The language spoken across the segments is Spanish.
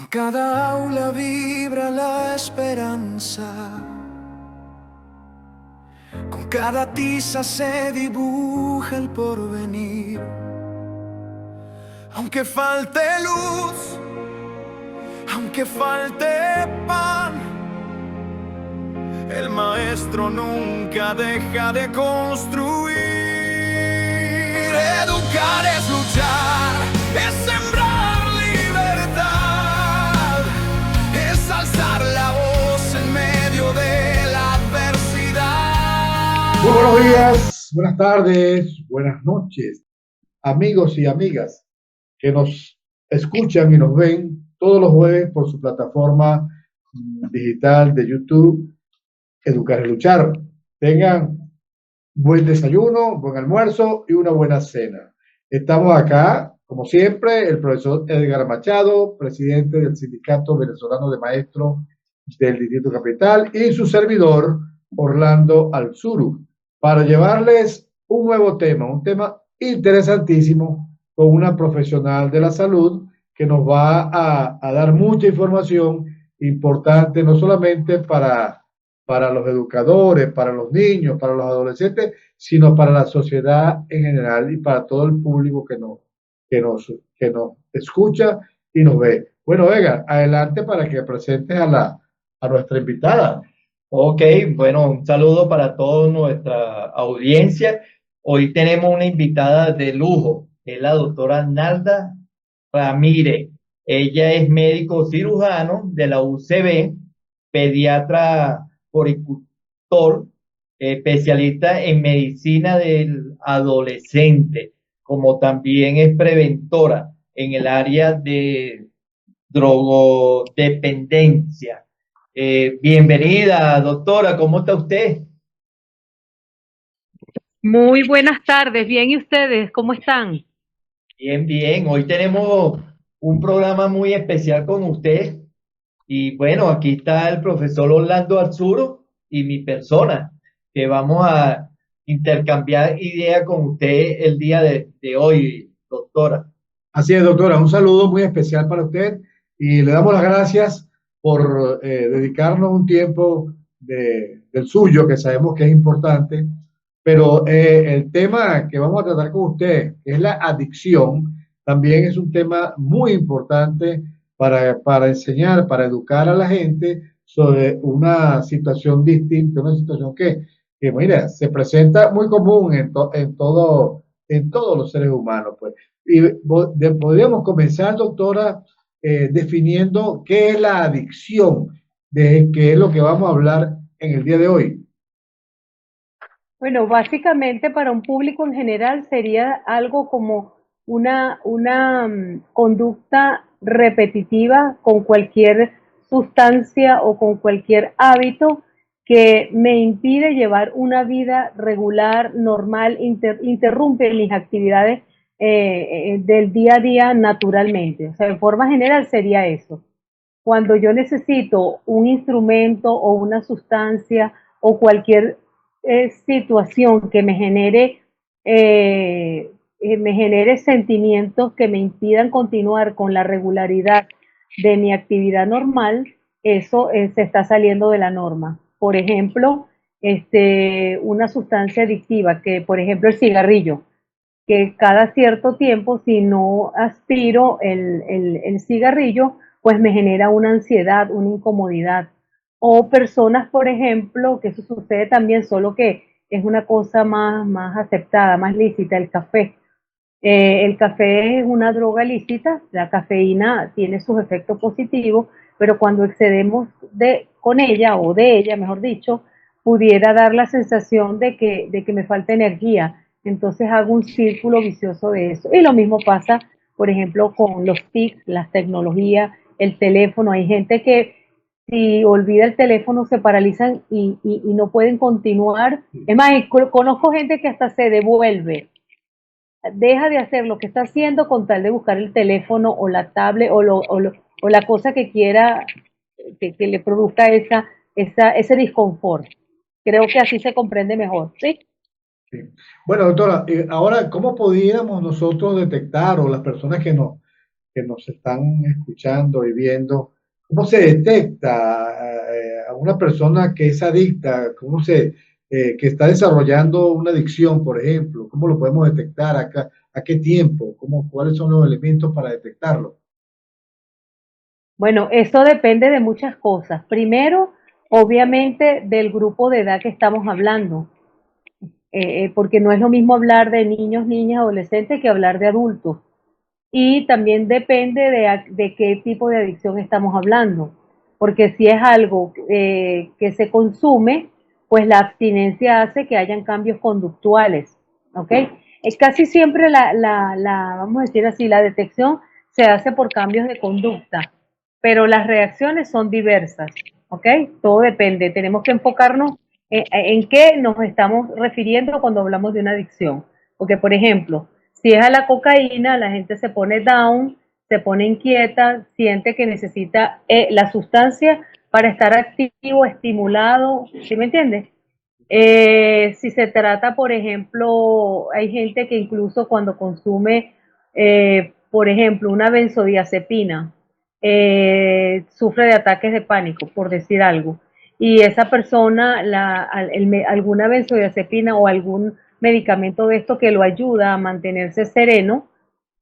Cada aula vibra la esperanza, con cada tiza se dibuja el porvenir. Aunque falte luz, aunque falte pan, el maestro nunca deja de construir. Educar es luchar, es sembrar libertad, es alzar la voz en medio de la adversidad. Muy buenos días, buenas tardes, buenas noches, amigos y amigas que nos escuchan y nos ven todos los jueves por su plataforma digital de YouTube, Educar y Luchar. Tengan buen desayuno, buen almuerzo y una buena cena. Estamos acá, como siempre, el profesor Edgar Machado, presidente del Sindicato Venezolano de Maestros del Distrito Capital, y su servidor, Orlando Alzuru, para llevarles un nuevo tema, un tema interesantísimo con una profesional de la salud que nos va a dar mucha información importante, no solamente para los educadores, para los niños, para los adolescentes, sino para la sociedad en general y para todo el público que nos escucha y nos ve. Bueno, Vega, adelante para que presentes a nuestra invitada. Ok, bueno, un saludo para toda nuestra audiencia. Hoy tenemos una invitada de lujo, es la doctora Nalda Ramírez. Ella es médico cirujano de la UCB, pediatra poricultor, especialista en medicina del adolescente, como también es preventora en el área de drogodependencia. Bienvenida, doctora, ¿cómo está usted? Muy buenas tardes, bien, ¿y ustedes cómo están? Bien, bien. Hoy tenemos un programa muy especial con usted. Y bueno, aquí está el profesor Orlando Arzuro y mi persona, que vamos a intercambiar ideas con usted el día de hoy, doctora. Así es, doctora, un saludo muy especial para usted y le damos las gracias por dedicarnos un tiempo del suyo, que sabemos que es importante, pero el tema que vamos a tratar con usted, que es la adicción, también es un tema muy importante para enseñar, para educar a la gente sobre una situación distinta, una situación que mira, se presenta muy común en todos los seres humanos, pues. Y podríamos comenzar, doctora, definiendo qué es la adicción, de qué es lo que vamos a hablar en el día de hoy. Bueno, básicamente para un público en general sería algo como una conducta repetitiva con cualquier sustancia o con cualquier hábito que me impide llevar una vida regular, normal, interrumpe mis actividades del día a día naturalmente. O sea, en forma general sería eso. Cuando yo necesito un instrumento o una sustancia o cualquier situación que me genere sentimientos que me impidan continuar con la regularidad de mi actividad normal, eso se está saliendo de la norma. Por ejemplo, una sustancia adictiva, que por ejemplo el cigarrillo, que cada cierto tiempo, si no aspiro el cigarrillo, pues me genera una ansiedad, una incomodidad. O personas, por ejemplo, que eso sucede también, solo que es una cosa más aceptada, más lícita, el café. El café es una droga lícita, la cafeína tiene sus efectos positivos, pero cuando excedemos con ella, o de ella, mejor dicho, pudiera dar la sensación de que me falta energía. Entonces hago un círculo vicioso de eso. Y lo mismo pasa, por ejemplo, con los TIC, las tecnologías, el teléfono. Hay gente que si olvida el teléfono se paralizan y no pueden continuar. Es más, conozco gente que hasta se devuelve, deja de hacer lo que está haciendo con tal de buscar el teléfono o la tablet o la cosa que quiera que le produzca ese disconfort. Creo que así se comprende mejor, ¿sí? Sí. Bueno, doctora, ahora, ¿cómo podríamos nosotros detectar, o las personas que nos están escuchando y viendo, ¿cómo se detecta a una persona que es adicta? Que está desarrollando una adicción, por ejemplo? ¿Cómo lo podemos detectar? ¿A qué tiempo? ¿Cuáles son los elementos para detectarlo? Bueno, eso depende de muchas cosas. Primero, obviamente, del grupo de edad que estamos hablando, porque no es lo mismo hablar de niños, niñas, adolescentes que hablar de adultos. Y también depende de qué tipo de adicción estamos hablando, porque si es algo que se consume, pues la abstinencia hace que hayan cambios conductuales, ¿ok? Es casi siempre vamos a decir así, la detección se hace por cambios de conducta, pero las reacciones son diversas, ¿ok? Todo depende, tenemos que enfocarnos en qué nos estamos refiriendo cuando hablamos de una adicción, porque por ejemplo, si es a la cocaína, la gente se pone down, se pone inquieta, siente que necesita la sustancia para estar activo, estimulado, ¿sí me entiendes? Si se trata, por ejemplo, hay gente que incluso cuando consume, por ejemplo, una benzodiazepina, sufre de ataques de pánico, por decir algo. Y esa persona, alguna benzodiazepina o algún medicamento de esto que lo ayuda a mantenerse sereno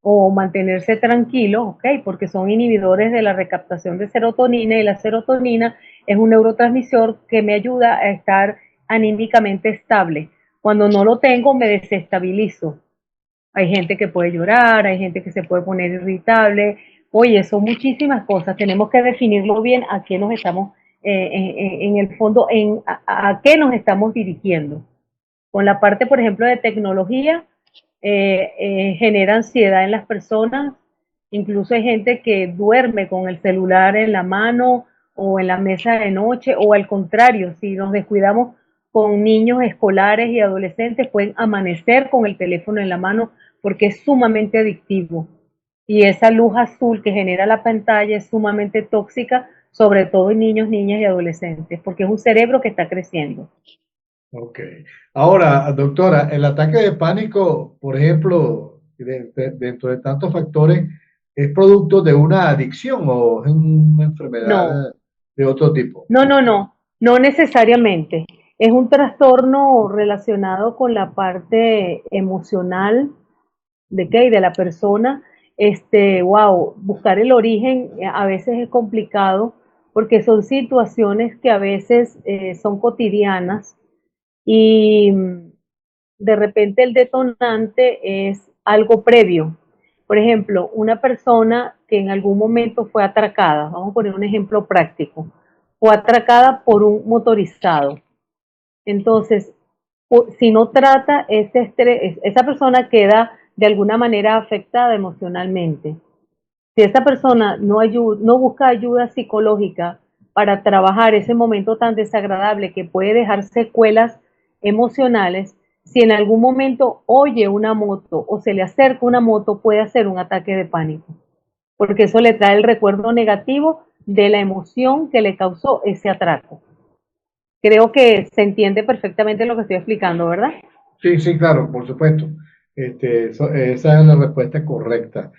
o mantenerse tranquilo, ¿ok? Porque son inhibidores de la recaptación de serotonina y la serotonina es un neurotransmisor que me ayuda a estar anímicamente estable. Cuando no lo tengo, me desestabilizo. Hay gente que puede llorar, hay gente que se puede poner irritable. Oye, son muchísimas cosas. Tenemos que definirlo bien a qué nos estamos, en el fondo, a qué nos estamos dirigiendo. Con la parte, por ejemplo, de tecnología, genera ansiedad en las personas. Incluso hay gente que duerme con el celular en la mano o en la mesa de noche, o al contrario, si nos descuidamos con niños escolares y adolescentes, pueden amanecer con el teléfono en la mano porque es sumamente adictivo. Y esa luz azul que genera la pantalla es sumamente tóxica, sobre todo en niños, niñas y adolescentes, porque es un cerebro que está creciendo. Ok. Ahora, doctora, el ataque de pánico, por ejemplo, dentro de tantos factores, ¿es producto de una adicción o es una No, enfermedad de otro tipo? no necesariamente. Es un trastorno relacionado con la parte emocional de la persona. Wow, buscar el origen a veces es complicado porque son situaciones que a veces son cotidianas y de repente el detonante es algo previo. Por ejemplo, una persona que en algún momento fue atracada, vamos a poner un ejemplo práctico, fue atracada por un motorizado. Entonces, si no trata ese estrés, esa persona queda de alguna manera afectada emocionalmente. Si esa persona no busca ayuda psicológica para trabajar ese momento tan desagradable que puede dejar secuelas emocionales, si en algún momento oye una moto o se le acerca una moto, puede hacer un ataque de pánico, porque eso le trae el recuerdo negativo de la emoción que le causó ese atraco. Creo que se entiende perfectamente lo que estoy explicando, ¿verdad? Sí, sí, claro, por supuesto. Esa es la respuesta correcta.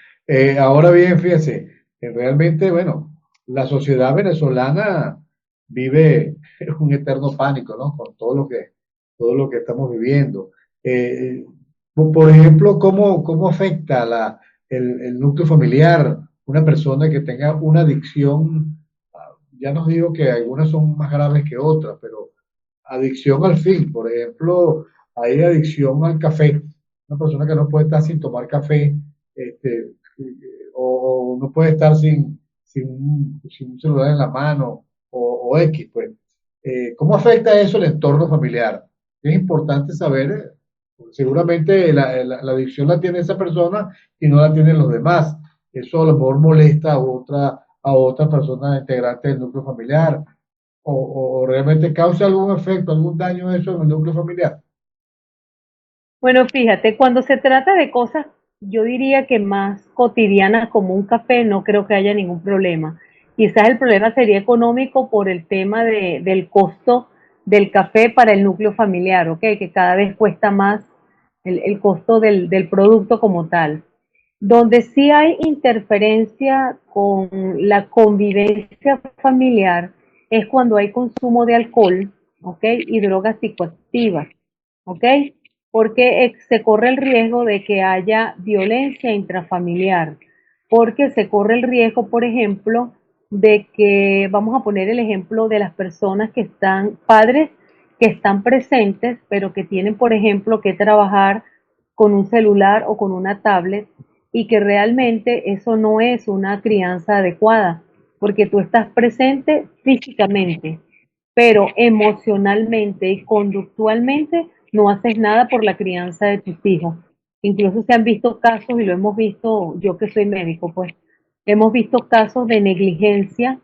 Ahora bien, fíjese, realmente, bueno, la sociedad venezolana vive un eterno pánico, ¿no? Con todo lo que estamos viviendo. Eh, por ejemplo, ¿cómo afecta el núcleo familiar una persona que tenga una adicción? Ya nos digo que algunas son más graves que otras, pero adicción al fin, por ejemplo, hay adicción al café. Una persona que no puede estar sin tomar café, este, o no puede estar sin un celular en la mano, o X, pues. ¿Cómo afecta eso el entorno familiar? Es importante saber, seguramente la adicción la tiene esa persona y no la tienen los demás. Eso a lo mejor molesta a otra persona integrante del núcleo familiar o realmente causa algún efecto, algún daño eso en el núcleo familiar. Bueno, fíjate, cuando se trata de cosas, yo diría que más cotidianas como un café, no creo que haya ningún problema. Quizás el problema sería económico por el tema del costo del café para el núcleo familiar, ¿ok? Que cada vez cuesta más el costo del producto como tal. Donde sí hay interferencia con la convivencia familiar es cuando hay consumo de alcohol, ¿ok? Y drogas psicoactivas, ¿ok? Porque se corre el riesgo de que haya violencia intrafamiliar, porque se corre el riesgo, por ejemplo, de que, vamos a poner el ejemplo de las personas que están, padres que están presentes, pero que tienen, por ejemplo, que trabajar con un celular o con una tablet y que realmente eso no es una crianza adecuada, porque tú estás presente físicamente, pero emocionalmente y conductualmente no haces nada por la crianza de tus hijos. Incluso se han visto casos, y lo hemos visto, yo que soy médico, pues, hemos visto casos de negligencia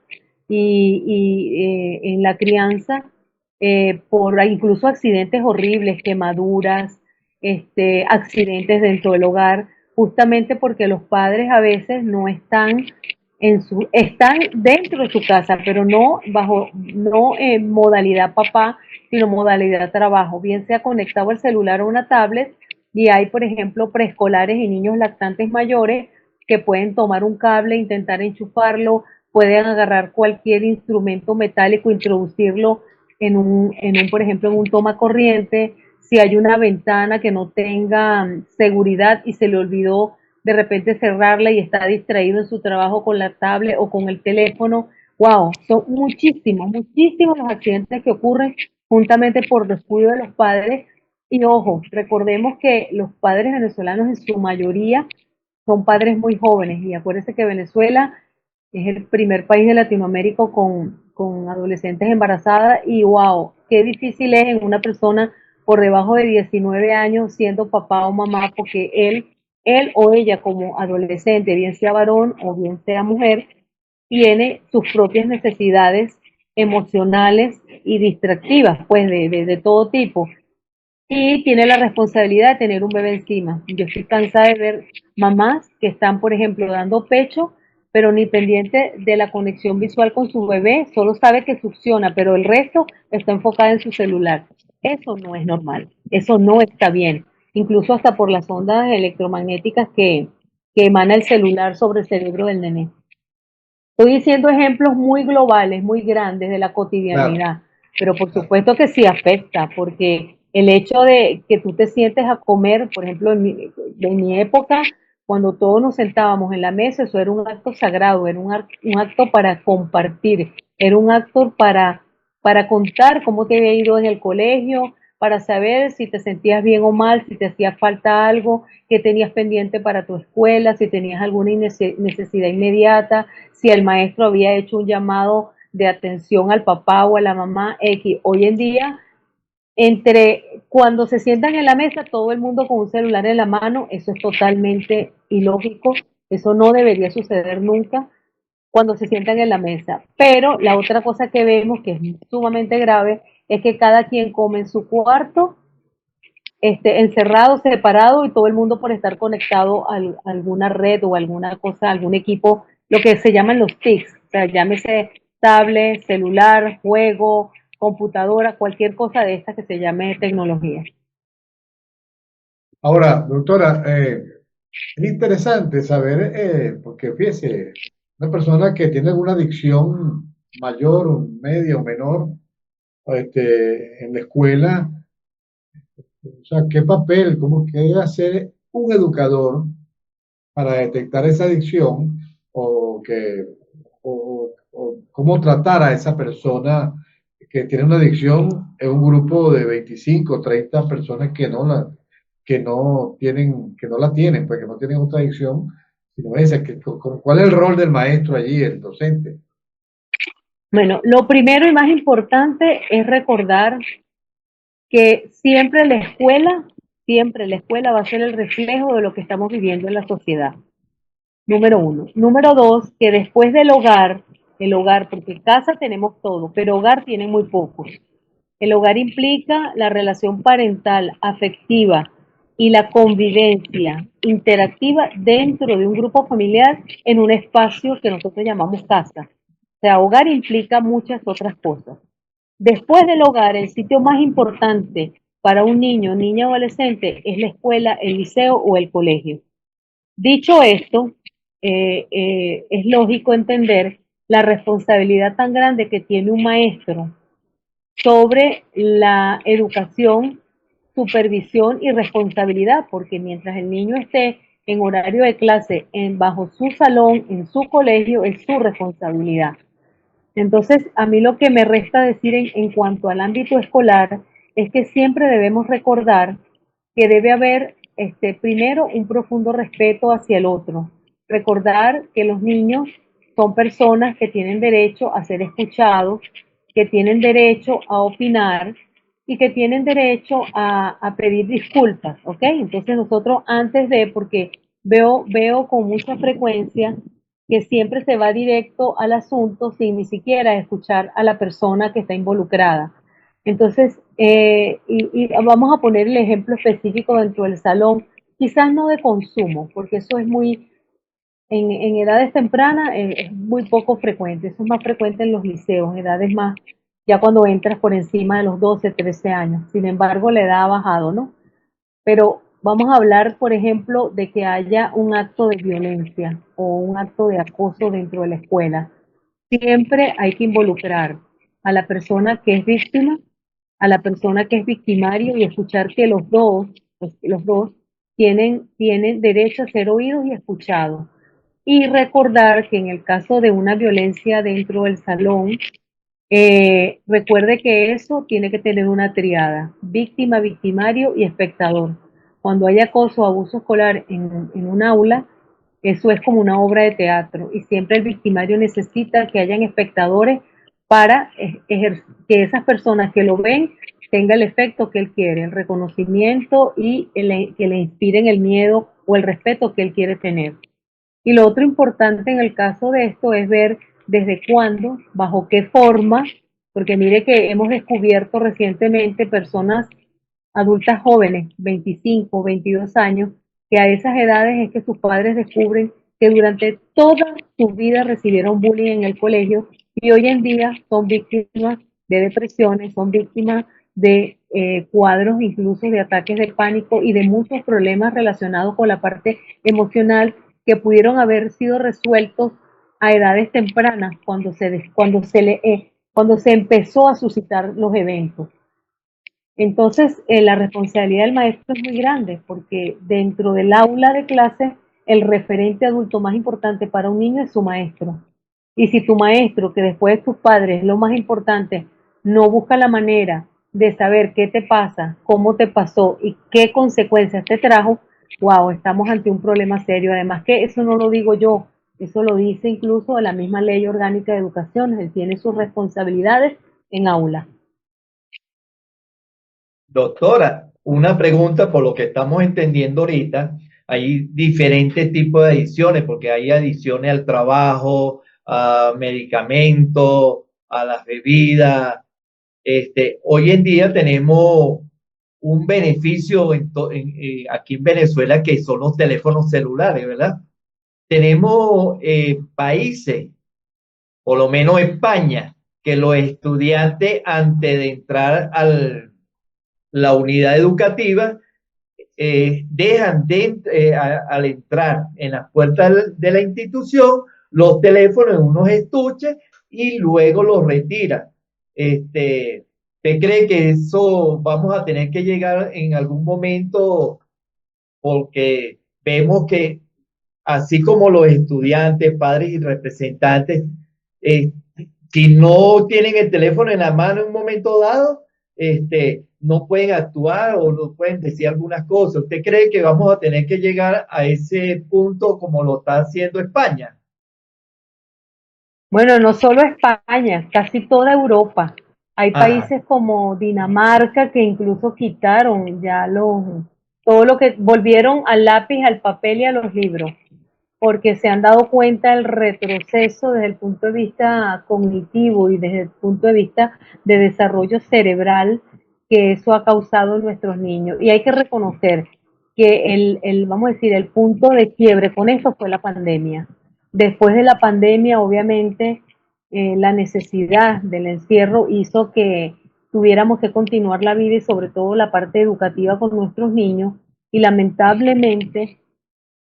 en la crianza por incluso accidentes horribles, quemaduras, accidentes dentro del hogar, justamente porque los padres a veces no están están dentro de su casa, pero no en modalidad papá, sino modalidad trabajo, bien sea conectado al celular o una tablet, y hay, por ejemplo, preescolares y niños lactantes mayores que pueden tomar un cable, intentar enchufarlo, pueden agarrar cualquier instrumento metálico, introducirlo por ejemplo, en un toma corriente, si hay una ventana que no tenga seguridad y se le olvidó de repente cerrarla y está distraído en su trabajo con la tablet o con el teléfono. Wow, son muchísimos, muchísimos los accidentes que ocurren juntamente por descuido de los padres. Y ojo, recordemos que los padres venezolanos en su mayoría son padres muy jóvenes y acuérdense que Venezuela es el primer país de Latinoamérica con adolescentes embarazadas y wow, qué difícil es en una persona por debajo de 19 años siendo papá o mamá porque él o ella como adolescente, bien sea varón o bien sea mujer, tiene sus propias necesidades emocionales y distractivas, pues de todo tipo. Y tiene la responsabilidad de tener un bebé encima. Yo estoy cansada de ver mamás que están, por ejemplo, dando pecho, pero ni pendiente de la conexión visual con su bebé, solo sabe que succiona, pero el resto está enfocada en su celular. Eso no es normal, eso no está bien, incluso hasta por las ondas electromagnéticas que emana el celular sobre el cerebro del nené. Estoy diciendo ejemplos muy globales, muy grandes de la Claro, cotidianidad, pero por claro. supuesto que sí afecta, porque el hecho de que tú te sientes a comer, por ejemplo, en mi época, cuando todos nos sentábamos en la mesa, eso era un acto sagrado, era un acto para compartir, era un acto para contar cómo te había ido en el colegio, para saber si te sentías bien o mal, si te hacía falta algo, qué tenías pendiente para tu escuela, si tenías alguna necesidad inmediata, si el maestro había hecho un llamado de atención al papá o a la mamá X. Hoy en día, entre cuando se sientan en la mesa, todo el mundo con un celular en la mano, eso es totalmente ilógico, eso no debería suceder nunca cuando se sientan en la mesa. Pero la otra cosa que vemos, que es sumamente grave, es que cada quien come en su cuarto, encerrado, separado, y todo el mundo por estar conectado a alguna red o alguna cosa, algún equipo, lo que se llaman los TICs, o sea, llámese tablet, celular, juego, computadora, cualquier cosa de esta que se llame tecnología. Ahora, doctora, es interesante saber, porque fíjese, una persona que tiene alguna adicción mayor, media o menor, en la escuela, o sea, ¿qué papel, cómo qué debe hacer un educador para detectar esa adicción o que o cómo tratar a esa persona que tiene una adicción en un grupo de 25 30 personas que no la tienen, pues que no tienen otra adicción, sino esa, ¿cuál es el rol del maestro allí, el docente? Bueno, lo primero y más importante es recordar que siempre la escuela va a ser el reflejo de lo que estamos viviendo en la sociedad. Número uno. Número dos, que después del hogar, el hogar, porque casa tenemos todo, pero hogar tiene muy pocos. El hogar implica la relación parental, afectiva y la convivencia interactiva dentro de un grupo familiar en un espacio que nosotros llamamos casa. O sea, hogar implica muchas otras cosas. Después del hogar, el sitio más importante para un niño, niña o adolescente es la escuela, el liceo o el colegio. Dicho esto, es lógico entender la responsabilidad tan grande que tiene un maestro sobre la educación, supervisión y responsabilidad, porque mientras el niño esté en horario de clase bajo su salón, en su colegio, es su responsabilidad. Entonces, a mí lo que me resta decir en cuanto al ámbito escolar es que siempre debemos recordar que debe haber, primero, un profundo respeto hacia el otro. Recordar que los niños son personas que tienen derecho a ser escuchados, que tienen derecho a opinar y que tienen derecho a pedir disculpas, ¿ok? Entonces nosotros antes de, porque veo con mucha frecuencia que siempre se va directo al asunto sin ni siquiera escuchar a la persona que está involucrada. Entonces, y vamos a poner el ejemplo específico dentro del salón, quizás no de consumo, porque eso es muy, en edades tempranas es muy poco frecuente, eso es más frecuente en los liceos, en edades más, ya cuando entras por encima de los 12, 13 años. Sin embargo, la edad ha bajado, ¿no? Pero vamos a hablar, por ejemplo, de que haya un acto de violencia o un acto de acoso dentro de la escuela. Siempre hay que involucrar a la persona que es víctima, a la persona que es victimario y escuchar que los dos tienen derecho a ser oídos y escuchados. Y recordar que en el caso de una violencia dentro del salón, recuerde que eso tiene que tener una triada: víctima, victimario y espectador. Cuando hay acoso o abuso escolar en un aula, eso es como una obra de teatro y siempre el victimario necesita que hayan espectadores para que esas personas que lo ven tenga el efecto que él quiere, el reconocimiento y que le inspiren el miedo o el respeto que él quiere tener. Y lo otro importante en el caso de esto es ver desde cuándo, bajo qué forma, porque mire que hemos descubierto recientemente personas adultas jóvenes, 25, 22 años, que a esas edades es que sus padres descubren que durante toda su vida recibieron bullying en el colegio y hoy en día son víctimas de depresiones, son víctimas de cuadros incluso de ataques de pánico y de muchos problemas relacionados con la parte emocional que pudieron haber sido resueltos a edades tempranas cuando se empezó a suscitar los eventos. Entonces, la responsabilidad del maestro es muy grande porque dentro del aula de clase, el referente adulto más importante para un niño es su maestro. Y si tu maestro, que después de tus padres es lo más importante, no busca la manera de saber qué te pasa, cómo te pasó y qué consecuencias te trajo, wow, estamos ante un problema serio. Además que eso no lo digo yo, eso lo dice incluso la misma Ley Orgánica de Educación, él tiene sus responsabilidades en aula. Doctora, una pregunta por lo que estamos entendiendo ahorita. Hay diferentes tipos de adicciones, porque hay adicciones al trabajo, a medicamentos, a las bebidas. Hoy en día tenemos un beneficio aquí en Venezuela que son los teléfonos celulares, ¿verdad? Tenemos países, por lo menos España, que los estudiantes antes de entrar a la unidad educativa dejan al entrar en las puertas de la institución los teléfonos en unos estuches y luego los retiran. ¿Usted cree que eso vamos a tener que llegar en algún momento? Porque vemos que así como los estudiantes, padres y representantes, eh, si no tienen el teléfono en la mano en un momento dado, no pueden actuar o no pueden decir algunas cosas. ¿Usted cree que vamos a tener que llegar a ese punto como lo está haciendo España? Bueno, no solo España, casi toda Europa. Hay Ajá. países como Dinamarca que incluso quitaron ya todo lo que volvieron al lápiz, al papel y a los libros, porque se han dado cuenta del retroceso desde el punto de vista cognitivo y desde el punto de vista de desarrollo cerebral que eso ha causado en nuestros niños. Y hay que reconocer que vamos a decir, el punto de quiebre con esto fue la pandemia. Después de la pandemia, obviamente, la necesidad del encierro hizo que tuviéramos que continuar la vida y sobre todo la parte educativa con nuestros niños y lamentablemente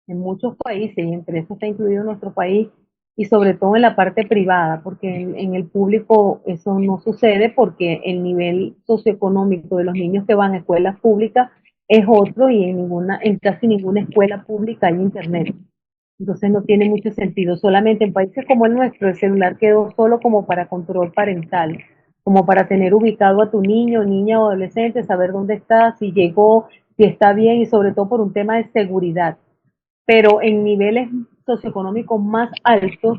en muchos países, y entre eso está incluido nuestro país, y sobre todo en la parte privada, porque en el público eso no sucede porque el nivel socioeconómico de los niños que van a escuelas públicas es otro y en casi ninguna escuela pública hay internet. Entonces no tiene mucho sentido. Solamente en países como el nuestro, el celular quedó solo como para control parental, como para tener ubicado a tu niño, niña o adolescente, saber dónde está, si llegó, si está bien y sobre todo por un tema de seguridad. Pero en niveles socioeconómicos más altos,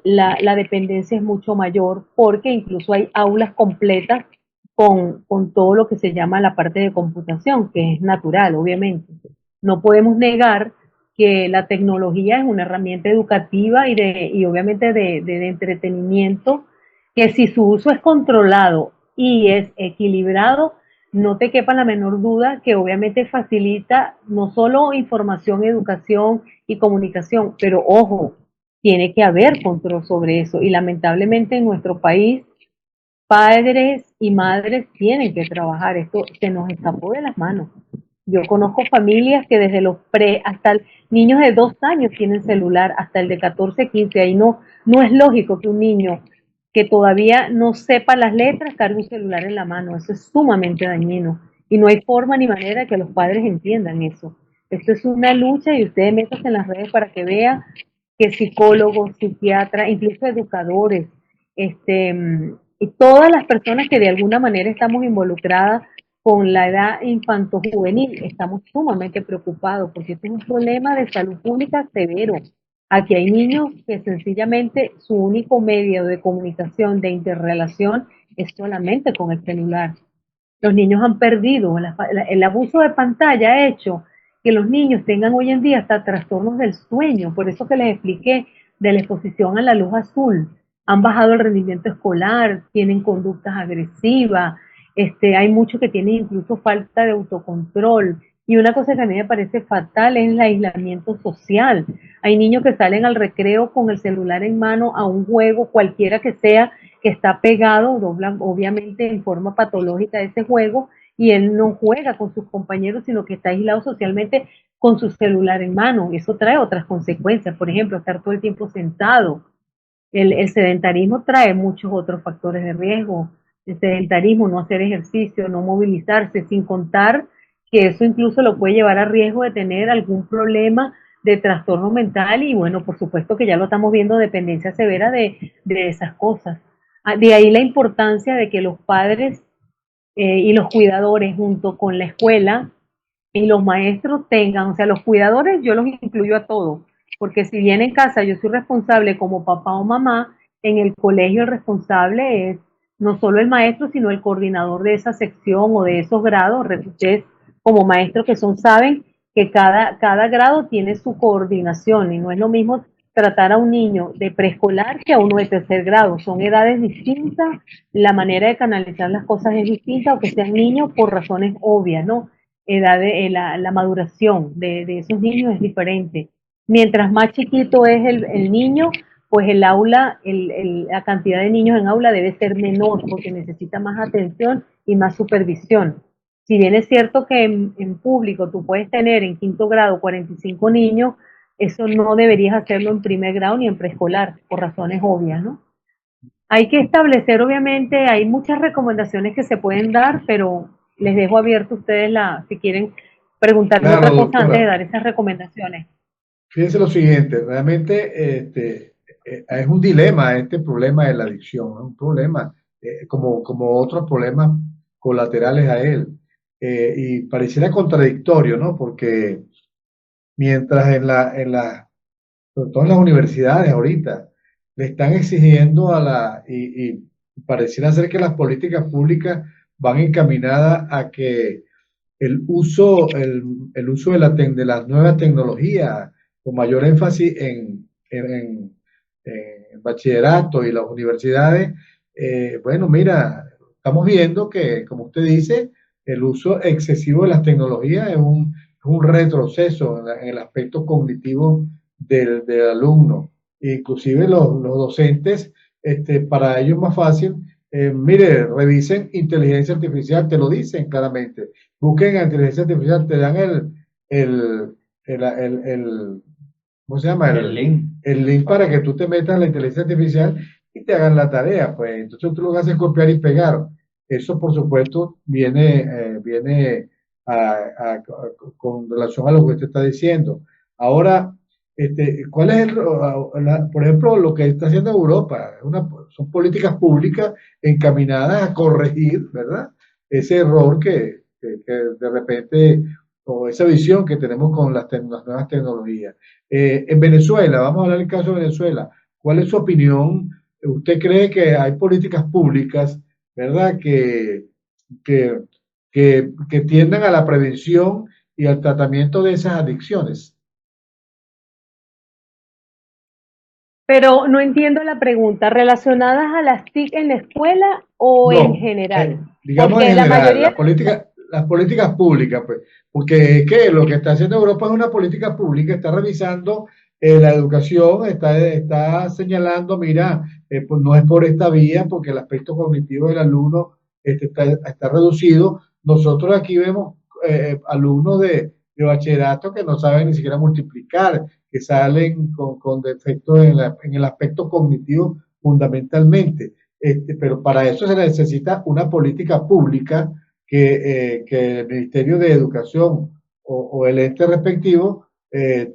la dependencia es mucho mayor porque incluso hay aulas completas con todo lo que se llama la parte de computación, que es natural, obviamente. No podemos negar que la tecnología es una herramienta educativa y obviamente de entretenimiento, que si su uso es controlado y es equilibrado, no te quepa la menor duda que obviamente facilita no solo información, educación y comunicación, pero ojo, tiene que haber control sobre eso. Y lamentablemente en nuestro país, padres y madres tienen que trabajar. Esto se nos escapó de las manos. Yo conozco familias que desde los hasta niños de 2 años tienen celular, hasta el de 14, 15. Ahí no es lógico que un niño que todavía no sepa las letras cargue un celular en la mano. Eso es sumamente dañino. Y no hay forma ni manera de que los padres entiendan eso. Esto es una lucha y ustedes métanse en las redes para que vean que psicólogos, psiquiatras, incluso educadores, y todas las personas que de alguna manera estamos involucradas con la edad infanto-juvenil, estamos sumamente preocupados porque este es un problema de salud pública severo. Aquí hay niños que sencillamente su único medio de comunicación, de interrelación, es solamente con el celular. Los niños han perdido, el abuso de pantalla ha hecho que los niños tengan hoy en día hasta trastornos del sueño, por eso que les expliqué de la exposición a la luz azul. Han bajado el rendimiento escolar, tienen conductas agresivas, hay muchos que tienen incluso falta de autocontrol. Y una cosa que a mí me parece fatal es el aislamiento social. Hay niños que salen al recreo con el celular en mano a un juego, cualquiera que sea, que está pegado, doblan obviamente en forma patológica de ese juego, y él no juega con sus compañeros, sino que está aislado socialmente con su celular en mano. Eso trae otras consecuencias, por ejemplo, estar todo el tiempo sentado. El sedentarismo trae muchos otros factores de riesgo. El sedentarismo, no hacer ejercicio, no movilizarse, sin contar que eso incluso lo puede llevar a riesgo de tener algún problema de trastorno mental y bueno, por supuesto que ya lo estamos viendo, dependencia severa de esas cosas. De ahí la importancia de que los padres y los cuidadores junto con la escuela y los maestros tengan, o sea, los cuidadores yo los incluyo a todos, porque si bien en casa yo soy responsable como papá o mamá, en el colegio el responsable es no solo el maestro, sino el coordinador de esa sección o de esos grados. Ustedes como maestros que son saben que cada grado tiene su coordinación y no es lo mismo tratar a un niño de preescolar que a uno de tercer grado. Son edades distintas, la manera de canalizar las cosas es distinta, aunque sean niños por razones obvias, ¿no? La maduración de esos niños es diferente. Mientras más chiquito es el niño, pues el aula, la cantidad de niños en aula debe ser menor porque necesita más atención y más supervisión. Si bien es cierto que en público tú puedes tener en quinto grado 45 niños, eso no deberías hacerlo en primer grado ni en preescolar, por razones obvias, ¿no? Hay que establecer, obviamente, hay muchas recomendaciones que se pueden dar, pero les dejo abierto a ustedes si quieren preguntarme Claro, otra cosa antes de doctora. dar esas recomendaciones. Fíjense lo siguiente, realmente es un dilema este problema de la adicción, es un problema como otros problemas colaterales a él. Y pareciera contradictorio, ¿no? Porque mientras sobre todo en las universidades ahorita, le están exigiendo y pareciera ser que las políticas públicas van encaminadas a que el uso de las nuevas tecnologías, con mayor énfasis en bachillerato y las universidades, bueno, mira, estamos viendo que, como usted dice, el uso excesivo de las tecnologías es un retroceso en el aspecto cognitivo del alumno. Inclusive los docentes, para ellos es más fácil, mire, revisen inteligencia artificial, te lo dicen claramente. Busquen en inteligencia artificial, te dan el, ¿cómo se llama? El link. El link para que tú te metas en la inteligencia artificial y te hagan la tarea, pues entonces tú lo que haces es copiar y pegar. Eso, por supuesto, viene con relación a lo que usted está diciendo. Ahora, ¿cuál es por ejemplo, lo que está haciendo Europa? Son políticas públicas encaminadas a corregir, ¿verdad? Ese error que de repente, o esa visión que tenemos con las nuevas tecnologías. En Venezuela, vamos a hablar del caso de Venezuela. ¿Cuál es su opinión? ¿Usted cree que hay políticas públicas, ¿verdad? Que, que tiendan a la prevención y al tratamiento de esas adicciones? Pero no entiendo la pregunta, ¿relacionadas a las TIC en la escuela o en No, general? digamos en Porque la general, mayoría, las políticas públicas, pues, porque es que lo que está haciendo Europa es una política pública, está revisando la educación, está señalando, mira, pues no es por esta vía, porque el aspecto cognitivo del alumno está reducido. Nosotros aquí vemos alumnos de bachillerato que no saben ni siquiera multiplicar, que salen con defectos en el aspecto cognitivo fundamentalmente. Pero para eso se necesita una política pública que el Ministerio de Educación o el ente respectivo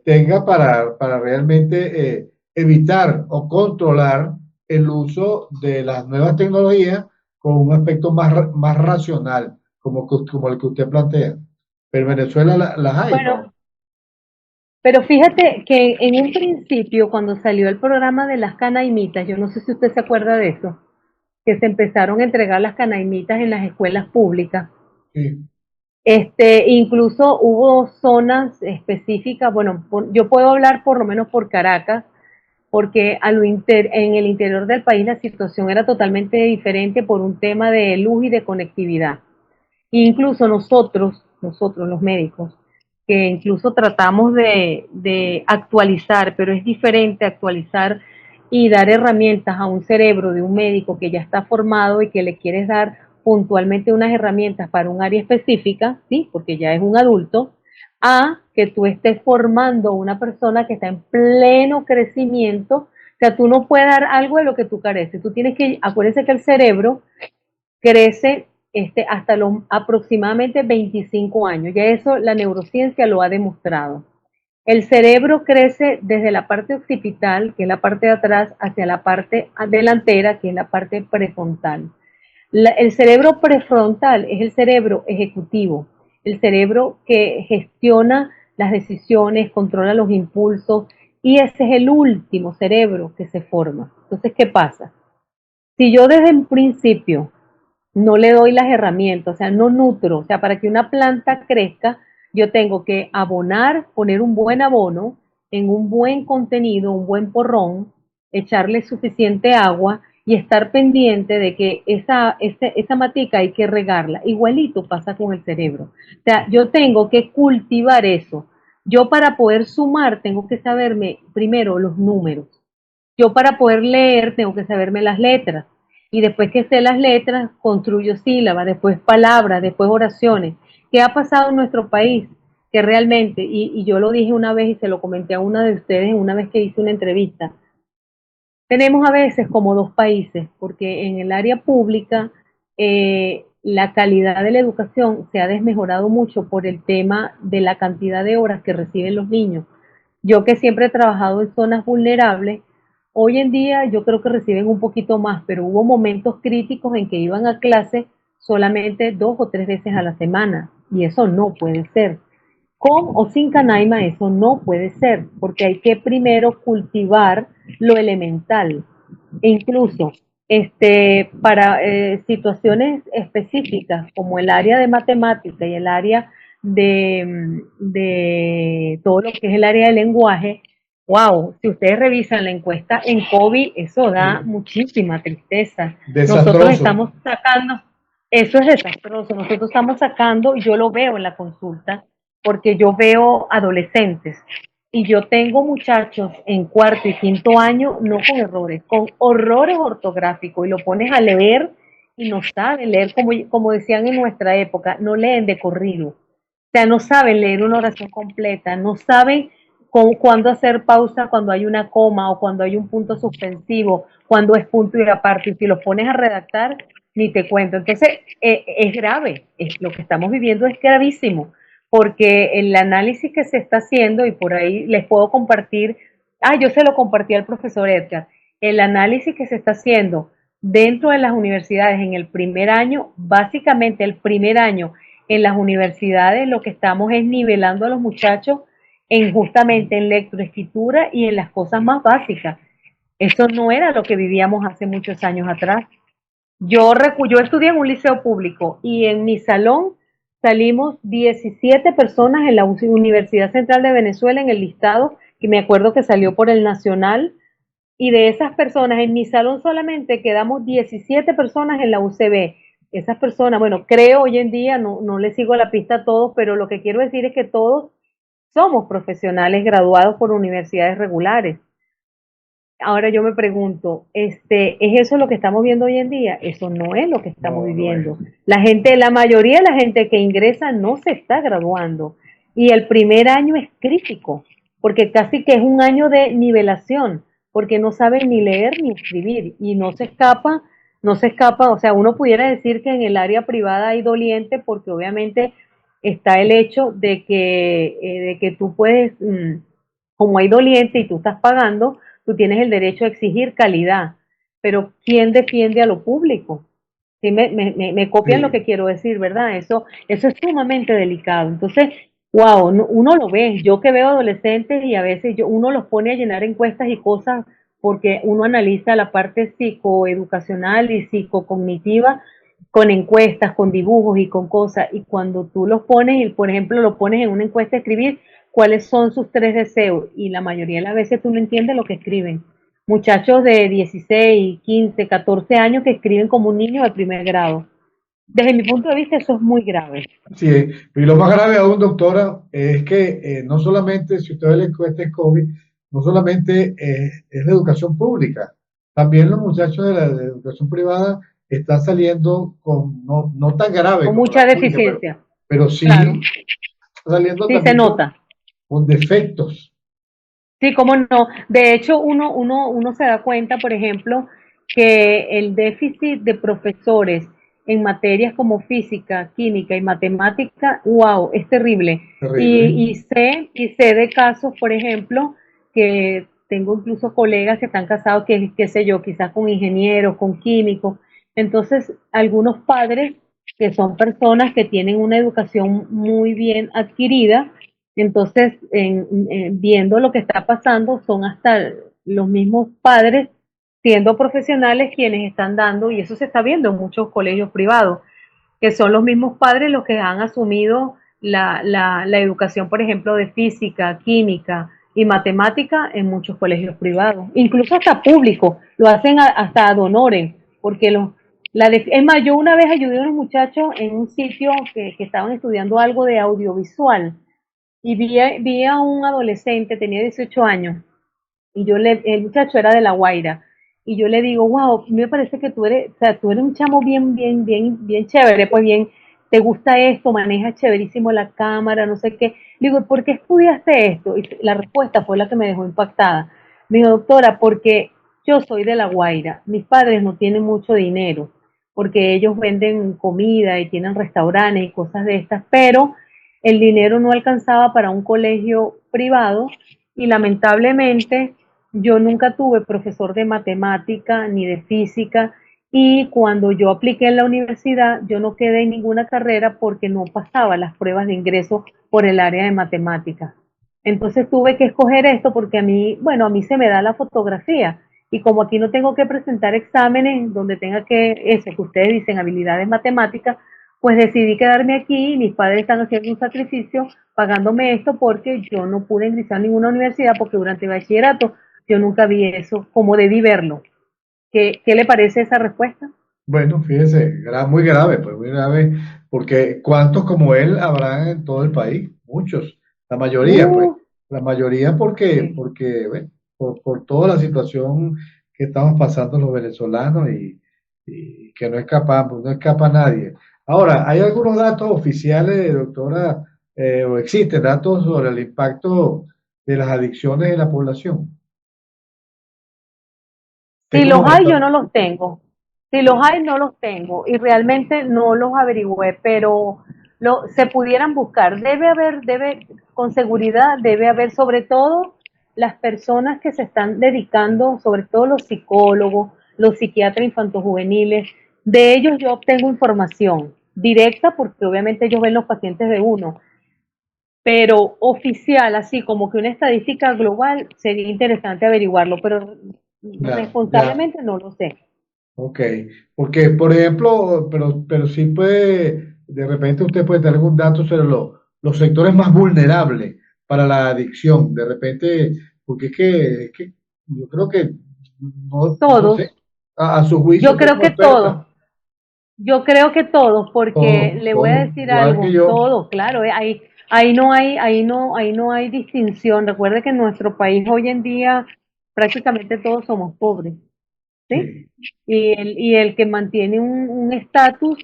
tenga para realmente evitar o controlar el uso de las nuevas tecnologías con un aspecto más racional, como el que usted plantea. Pero en Venezuela las hay, bueno, ¿no? pero fíjate que en un principio, cuando salió el programa de las canaimitas, yo no sé si usted se acuerda de eso, que se empezaron a entregar las canaimitas en las escuelas públicas. Sí, Incluso hubo zonas específicas, bueno, yo puedo hablar por lo menos por Caracas, porque en el interior del país la situación era totalmente diferente por un tema de luz y de conectividad. Incluso nosotros los médicos, que incluso tratamos de actualizar, pero es diferente actualizar y dar herramientas a un cerebro de un médico que ya está formado y que le quieres dar puntualmente unas herramientas para un área específica, ¿sí? Porque ya es un adulto, a que tú estés formando una persona que está en pleno crecimiento. O sea, tú no puedes dar algo de lo que tú careces. Tú tienes que, acuérdense que el cerebro crece hasta los aproximadamente 25 años. Ya eso la neurociencia lo ha demostrado. El cerebro crece desde la parte occipital, que es la parte de atrás, hacia la parte delantera, que es la parte prefrontal. El cerebro prefrontal es el cerebro ejecutivo, el cerebro que gestiona las decisiones, controla los impulsos, y ese es el último cerebro que se forma. Entonces, ¿qué pasa? Si yo desde el principio no le doy las herramientas, o sea, no nutro, o sea, para que una planta crezca, yo tengo que abonar, poner un buen abono en un buen contenido, un buen porrón, echarle suficiente agua y estar pendiente de que esa matica hay que regarla. Igualito pasa con el cerebro. O sea, yo tengo que cultivar eso. Yo para poder sumar tengo que saberme primero los números. Yo para poder leer tengo que saberme las letras. Y después que sé las letras, construyo sílabas, después palabras, después oraciones. ¿Qué ha pasado en nuestro país? Que realmente, y yo lo dije una vez y se lo comenté a una de ustedes una vez que hice una entrevista, tenemos a veces como dos países, porque en el área pública la calidad de la educación se ha desmejorado mucho por el tema de la cantidad de horas que reciben los niños. Yo que siempre he trabajado en zonas vulnerables, hoy en día yo creo que reciben un poquito más, pero hubo momentos críticos en que iban a clase solamente 2 o 3 veces a la semana y eso no puede ser. Con o sin canaima eso no puede ser, porque hay que primero cultivar lo elemental. E incluso para situaciones específicas como el área de matemática y el área de todo lo que es el área del lenguaje, wow, si ustedes revisan la encuesta en COVID, eso da sí. muchísima tristeza. Nosotros Desastroso. estamos sacando, eso es desastroso, nosotros estamos sacando, y yo lo veo en la consulta, porque yo veo adolescentes y yo tengo muchachos en cuarto y quinto año, no con errores, con horrores ortográficos, y lo pones a leer y no saben leer como decían en nuestra época, no leen de corrido. sea, no saben leer una oración completa, no saben cuándo hacer pausa cuando hay una coma o cuando hay un punto suspensivo, cuando es punto y aparte. Y si los pones a redactar, ni te cuento. Entonces, es grave. Lo que estamos viviendo es gravísimo, porque el análisis que se está haciendo, y por ahí les puedo compartir, yo se lo compartí al profesor Edgar, el análisis que se está haciendo dentro de las universidades en el primer año, básicamente el primer año en las universidades lo que estamos es nivelando a los muchachos en justamente en lectoescritura y en las cosas más básicas. Eso no era lo que vivíamos hace muchos años atrás. Yo estudié en un liceo público y en mi salón salimos 17 personas en la Universidad Central de Venezuela en el listado, que me acuerdo que salió por el Nacional, y de esas personas, en mi salón solamente quedamos 17 personas en la UCB. Esas personas, bueno, creo hoy en día, no le sigo la pista a todos, pero lo que quiero decir es que todos somos profesionales graduados por universidades regulares. Ahora yo me pregunto, ¿es eso lo que estamos viendo hoy en día? Eso no es lo que estamos No, no viviendo. es. La mayoría de la gente que ingresa no se está graduando. Y el primer año es crítico, porque casi que es un año de nivelación, porque no saben ni leer ni escribir y no se escapa, o sea, uno pudiera decir que en el área privada hay doliente porque obviamente está el hecho de que tú puedes, como hay doliente y tú estás pagando, tú tienes el derecho a exigir calidad, pero ¿quién defiende a lo público? ¿Sí me copian lo Sí, que quiero decir, verdad? Eso es sumamente delicado. Entonces, wow, uno lo ve, yo que veo adolescentes y a veces uno los pone a llenar encuestas y cosas porque uno analiza la parte psicoeducacional y psicocognitiva con encuestas, con dibujos y con cosas, y cuando tú los pones, y por ejemplo lo pones en una encuesta a escribir, cuáles son sus tres deseos, y la mayoría de las veces tú no entiendes lo que escriben. Muchachos de 16, 15, 14 años que escriben como un niño de primer grado. Desde mi punto de vista eso es muy grave. sí. Y lo más grave aún, doctora, es que no solamente, si usted ve la encuesta de COVID, no solamente es la educación pública, también los muchachos de educación privada están saliendo con, no tan grave Con como la mucha pública, deficiencia. pero Claro, sí saliendo sí se también nota. con defectos. Sí, cómo no. De hecho, uno se da cuenta, por ejemplo, que el déficit de profesores en materias como física, química y matemática, wow, es terrible. Terrible. Y sé de casos, por ejemplo, que tengo incluso colegas que están casados, que qué sé yo, quizás con ingenieros, con químicos. Entonces, algunos padres que son personas que tienen una educación muy bien adquirida, entonces, viendo lo que está pasando, son hasta los mismos padres siendo profesionales quienes están dando, y eso se está viendo en muchos colegios privados, que son los mismos padres los que han asumido la educación, por ejemplo, de física, química y matemática en muchos colegios privados, incluso hasta públicos, lo hacen hasta ad honorem, porque es más, yo una vez ayudé a unos muchachos en un sitio que estaban estudiando algo de audiovisual, y vi a un adolescente, tenía 18 años, y el muchacho era de La Guaira, y yo le digo, wow, me parece que tú eres un chamo bien, bien, bien, bien chévere, pues bien, te gusta esto, manejas chéverísimo la cámara, no sé qué. Le digo, ¿por qué estudiaste esto? Y la respuesta fue la que me dejó impactada. Me dijo, doctora, porque yo soy de La Guaira, mis padres no tienen mucho dinero, porque ellos venden comida y tienen restaurantes y cosas de estas, pero el dinero no alcanzaba para un colegio privado y lamentablemente yo nunca tuve profesor de matemática ni de física, y cuando yo apliqué en la universidad yo no quedé en ninguna carrera porque no pasaba las pruebas de ingreso por el área de matemática. Entonces tuve que escoger esto porque a mí se me da la fotografía, y como aquí no tengo que presentar exámenes donde tenga eso que ustedes dicen, habilidades matemáticas, pues decidí quedarme aquí y mis padres están haciendo un sacrificio pagándome esto porque yo no pude ingresar a ninguna universidad porque durante el bachillerato yo nunca vi eso como debí verlo. ¿Qué le parece esa respuesta? Bueno, fíjese, pues muy grave, porque ¿cuántos como él habrán en todo el país? Muchos, la mayoría, pues, Uh, la mayoría sí. bueno, por toda la situación que estamos pasando los venezolanos y que no escapa nadie. Ahora, hay algunos datos oficiales, doctora, o existen datos sobre el impacto de las adicciones en la población. Si Tengo los como hay, yo esta- no los tengo. Si los hay, no los tengo. Y realmente no los averigüé, pero se pudieran buscar. Con seguridad, debe haber, sobre todo las personas que se están dedicando, sobre todo los psicólogos, los psiquiatras infantojuveniles, de ellos yo obtengo información directa porque obviamente ellos ven los pacientes de uno, pero oficial, así como que una estadística global, sería interesante averiguarlo, pero Ya, ya. responsablemente no lo sé. Ok, porque por ejemplo, pero sí puede, de repente usted puede tener algún dato sobre los sectores más vulnerables para la adicción, de repente, porque es que yo creo que, no sé, Todos, a su juicio yo usted creo como que experta, todos, yo creo que todos, porque todo, le voy a todo, decir igual que algo, yo, todos, claro, ahí no hay distinción. Recuerde que en nuestro país hoy en día prácticamente todos somos pobres, ¿sí? sí, Y el que mantiene un estatus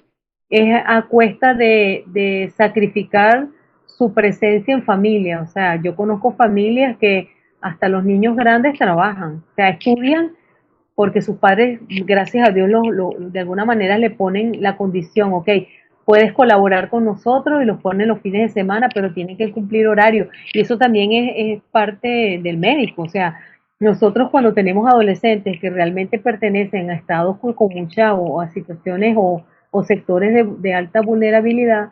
es a cuesta de sacrificar su presencia en familia. O sea, yo conozco familias que hasta los niños grandes trabajan, o sea, estudian porque sus padres, gracias a Dios, de alguna manera le ponen la condición, ok, puedes colaborar con nosotros y los ponen los fines de semana, pero tienen que cumplir horario. Y eso también es parte del médico. O sea, nosotros cuando tenemos adolescentes que realmente pertenecen a estados con mucha o a situaciones o sectores de alta vulnerabilidad,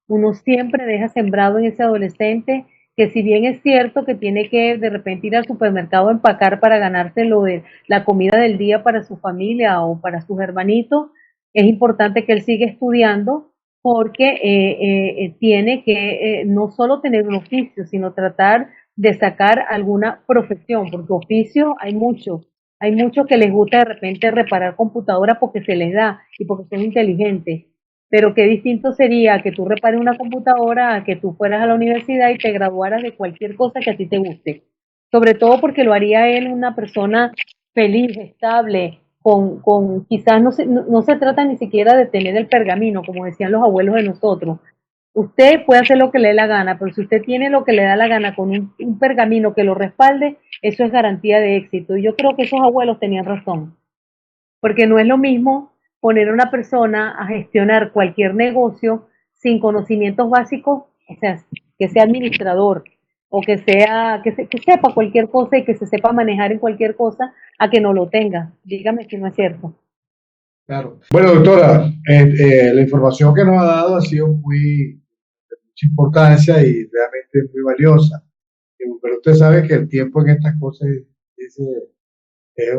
uno siempre deja sembrado en ese adolescente que si bien es cierto que tiene que de repente ir al supermercado a empacar para ganarse lo de la comida del día para su familia o para sus hermanitos, es importante que él siga estudiando porque tiene que no solo tener un oficio, sino tratar de sacar alguna profesión, porque oficio hay muchos que les gusta de repente reparar computadoras porque se les da y porque son inteligentes, pero qué distinto sería que tú repares una computadora a que tú fueras a la universidad y te graduaras de cualquier cosa que a ti te guste. Sobre todo porque lo haría él una persona feliz, estable, quizás no se trata ni siquiera de tener el pergamino, como decían los abuelos de nosotros. Usted puede hacer lo que le dé la gana, pero si usted tiene lo que le da la gana con un pergamino que lo respalde, eso es garantía de éxito. Y yo creo que esos abuelos tenían razón, porque no es lo mismo poner a una persona a gestionar cualquier negocio sin conocimientos básicos, o sea, que sea administrador o que sepa cualquier cosa y que se sepa manejar en cualquier cosa, a que no lo tenga. Dígame si no es cierto. claro. Bueno, doctora, la información que nos ha dado ha sido muy de mucha importancia y realmente muy valiosa. Pero usted sabe que el tiempo en estas cosas es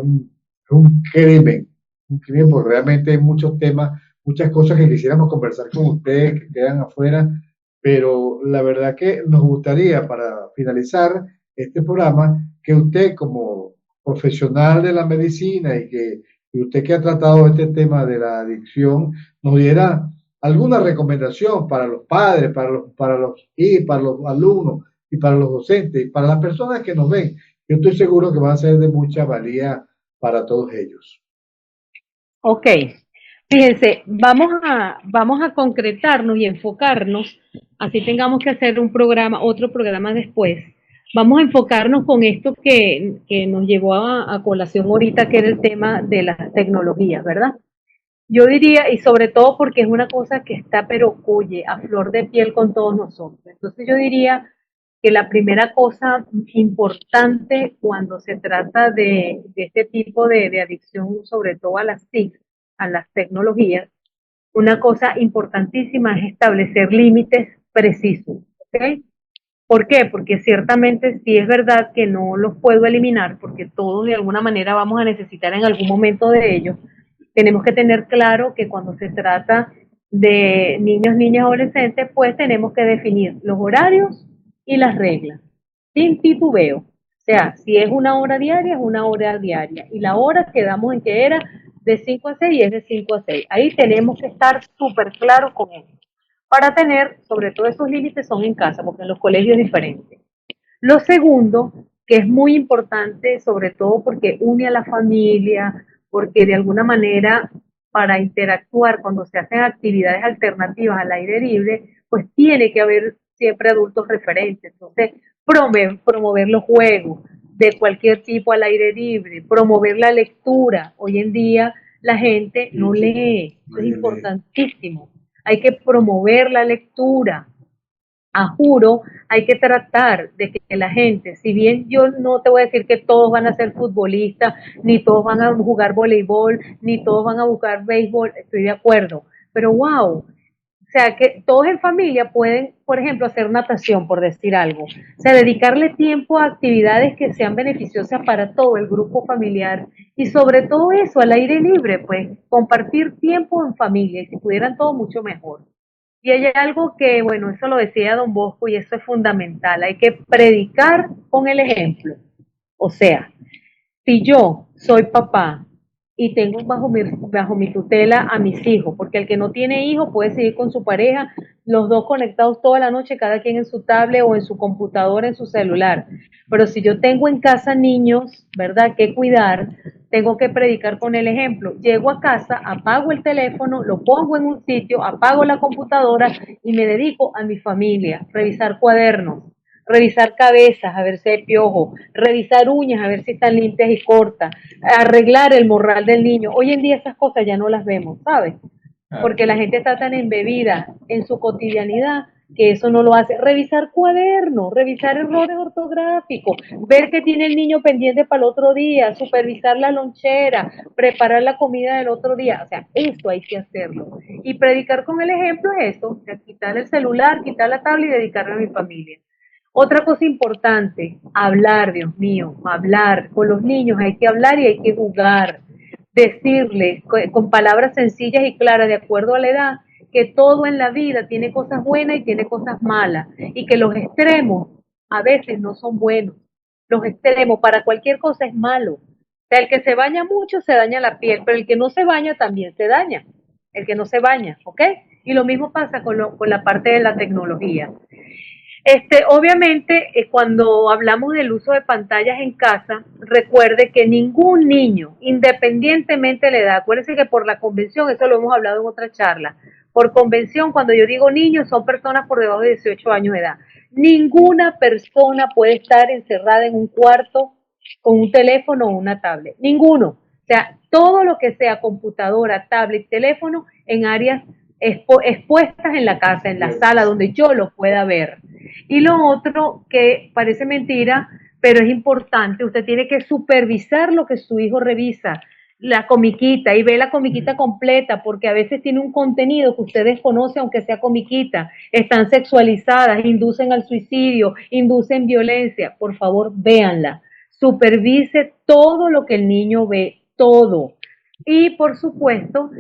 un crimen, un crimen, porque realmente hay muchos temas, muchas cosas que quisiéramos conversar con usted, que quedan afuera, pero la verdad que nos gustaría, para finalizar este programa, que usted como profesional de la medicina y usted que ha tratado este tema de la adicción, nos diera alguna recomendación para los padres, para los alumnos y para los docentes y para las personas que nos ven. Yo estoy seguro que va a ser de mucha valía para todos ellos. Ok, fíjense, vamos a concretarnos y enfocarnos, así tengamos que hacer un programa, otro programa después. Vamos a enfocarnos con esto que nos llevó a colación ahorita, que era el tema de las tecnologías, ¿verdad? Yo diría, y sobre todo porque es una cosa que está, pero oye, a flor de piel con todos nosotros. Entonces yo diría que la primera cosa importante cuando se trata de este tipo de adicción, sobre todo a las TIC, a las tecnologías, una cosa importantísima es establecer límites precisos. ¿Ok? ¿Por qué? Porque ciertamente sí es verdad que no los puedo eliminar, porque todos de alguna manera vamos a necesitar en algún momento de ellos. Tenemos que tener claro que cuando se trata de niños, niñas, adolescentes, pues tenemos que definir los horarios y las reglas, sin titubeo. O sea, si es una hora diaria, es una hora diaria. Y la hora quedamos en que era de 5 a 6 y es de 5 a 6. Ahí tenemos que estar súper claros con eso. Para tener, sobre todo esos límites son en casa, porque en los colegios es diferente. Lo segundo, que es muy importante, sobre todo porque une a la familia, porque de alguna manera para interactuar cuando se hacen actividades alternativas al aire libre, pues tiene que haber siempre adultos referentes. Entonces, promover los juegos de cualquier tipo al aire libre, promover la lectura. Hoy en día la gente no lee, eso es importantísimo. Hay que promover la lectura. A juro, hay que tratar de que la gente, si bien yo no te voy a decir que todos van a ser futbolistas, ni todos van a jugar voleibol, ni todos van a jugar béisbol, estoy de acuerdo, pero wow, o sea, que todos en familia pueden, por ejemplo, hacer natación, por decir algo. O sea, dedicarle tiempo a actividades que sean beneficiosas para todo el grupo familiar y sobre todo eso, al aire libre, pues compartir tiempo en familia y si pudieran todo mucho mejor. Y hay algo que, bueno, eso lo decía Don Bosco y eso es fundamental, hay que predicar con el ejemplo. O sea, si yo soy papá y tengo bajo mi tutela a mis hijos, porque el que no tiene hijos puede seguir con su pareja, los dos conectados toda la noche, cada quien en su tablet o en su computadora, en su celular. Pero si yo tengo en casa niños, ¿verdad?, que cuidar, tengo que predicar con el ejemplo. Llego a casa, apago el teléfono, lo pongo en un sitio, apago la computadora y me dedico a mi familia, revisar cuadernos, revisar cabezas, a ver si hay piojo, revisar uñas, a ver si están limpias y cortas, arreglar el morral del niño. Hoy en día esas cosas ya no las vemos, ¿sabes? Porque la gente está tan embebida en su cotidianidad que eso no lo hace. Revisar cuadernos, revisar errores ortográficos, ver que tiene el niño pendiente para el otro día, supervisar la lonchera, preparar la comida del otro día. O sea, esto hay que hacerlo. Y predicar con el ejemplo es eso, o sea, quitar el celular, quitar la tabla y dedicarme a mi familia. Otra cosa importante, hablar, Dios mío, hablar. Con los niños hay que hablar y hay que jugar. Decirles con palabras sencillas y claras, de acuerdo a la edad, que todo en la vida tiene cosas buenas y tiene cosas malas. Y que los extremos a veces no son buenos. Los extremos para cualquier cosa es malo. O sea, el que se baña mucho se daña la piel, pero el que no se baña también se daña. El que no se baña, ¿ok? Y lo mismo pasa con la parte de la tecnología. Obviamente, cuando hablamos del uso de pantallas en casa, recuerde que ningún niño, independientemente de la edad, acuérdense que por la convención, eso lo hemos hablado en otra charla, por convención, cuando yo digo niños, son personas por debajo de 18 años de edad. Ninguna persona puede estar encerrada en un cuarto con un teléfono o una tablet. Ninguno. O sea, todo lo que sea computadora, tablet, teléfono, en áreas expuestas en la casa, en la sala, donde yo los pueda ver. Y lo otro que parece mentira, pero es importante, usted tiene que supervisar lo que su hijo revisa, la comiquita, y ve la comiquita completa, porque a veces tiene un contenido que usted desconoce, aunque sea comiquita, están sexualizadas, inducen al suicidio, inducen violencia. Por favor, véanla, supervise todo lo que el niño ve, todo. Y por supuesto,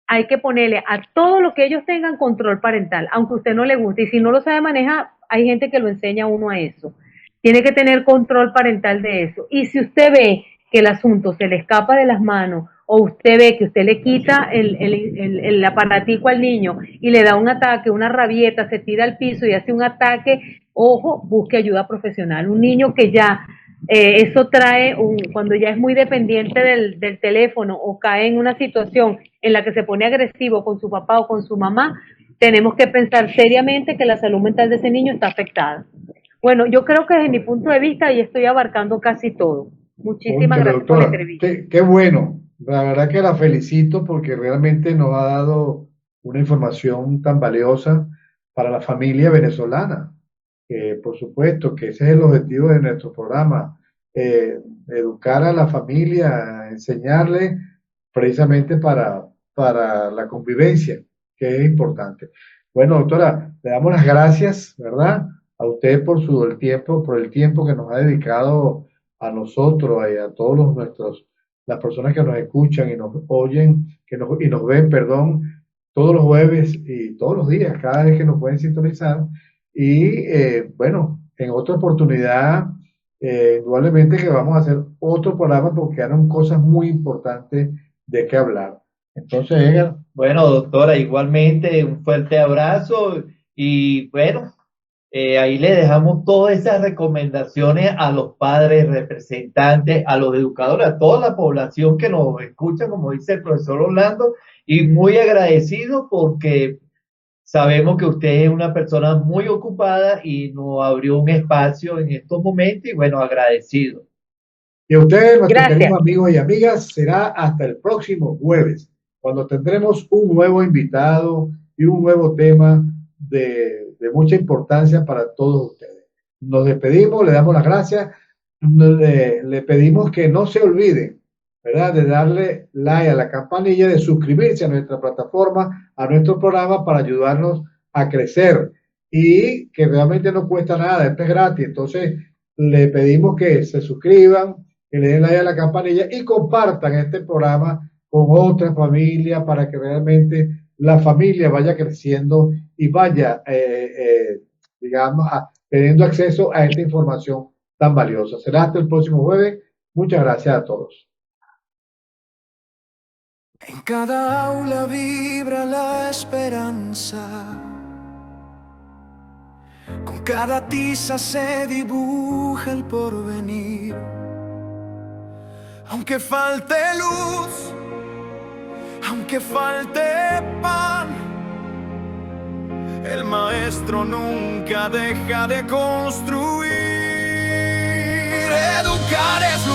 hay que ponerle a todo lo que ellos tengan control parental, aunque a usted no le guste, y si no lo sabe manejar, hay gente que lo enseña a uno a eso. Tiene que tener control parental de eso. Y si usted ve que el asunto se le escapa de las manos, o usted ve que usted le quita el aparatico al niño y le da un ataque, una rabieta, se tira al piso y hace un ataque, ojo, busque ayuda profesional. Un niño que ya eso trae, cuando ya es muy dependiente del teléfono o cae en una situación en la que se pone agresivo con su papá o con su mamá, tenemos que pensar seriamente que la salud mental de ese niño está afectada. Bueno, yo creo que desde mi punto de vista ya estoy abarcando casi todo. Muchísimas gracias por la entrevista. Qué bueno. La verdad que la felicito porque realmente nos ha dado una información tan valiosa para la familia venezolana. Por supuesto que ese es el objetivo de nuestro programa, educar a la familia, enseñarle precisamente para la convivencia, que es importante. Bueno, doctora, le damos las gracias, ¿verdad? A usted por el tiempo que nos ha dedicado a nosotros y a todos las personas que nos escuchan y nos oyen, y nos ven, perdón, todos los jueves y todos los días, cada vez que nos pueden sintonizar. Y bueno, en otra oportunidad, indudablemente que vamos a hacer otro programa porque eran cosas muy importantes de qué hablar. Entonces, Edgar. Bueno, doctora, igualmente un fuerte abrazo y bueno, ahí le dejamos todas esas recomendaciones a los padres, representantes, a los educadores, a toda la población que nos escucha, como dice el profesor Orlando, y muy agradecido porque Sabemos que usted es una persona muy ocupada y nos abrió un espacio en estos momentos y bueno, agradecido. Y a ustedes, nuestros Gracias. queridos amigos y amigas, será hasta el próximo jueves, cuando tendremos un nuevo invitado y un nuevo tema de mucha importancia para todos ustedes. Nos despedimos, le damos las gracias, le pedimos que no se olviden, ¿verdad?, de darle like a la campanilla, de suscribirse a nuestra plataforma, a nuestro programa para ayudarnos a crecer y que realmente no cuesta nada, esto es gratis. Entonces, le pedimos que se suscriban, que le den like a la campanilla y compartan este programa con otras familias para que realmente la familia vaya creciendo y vaya, digamos, teniendo acceso a esta información tan valiosa. Será hasta el próximo jueves. Muchas gracias a todos. En cada aula vibra la esperanza. Con cada tiza se dibuja el porvenir. Aunque falte luz, aunque falte pan, el maestro nunca deja de construir. Educar es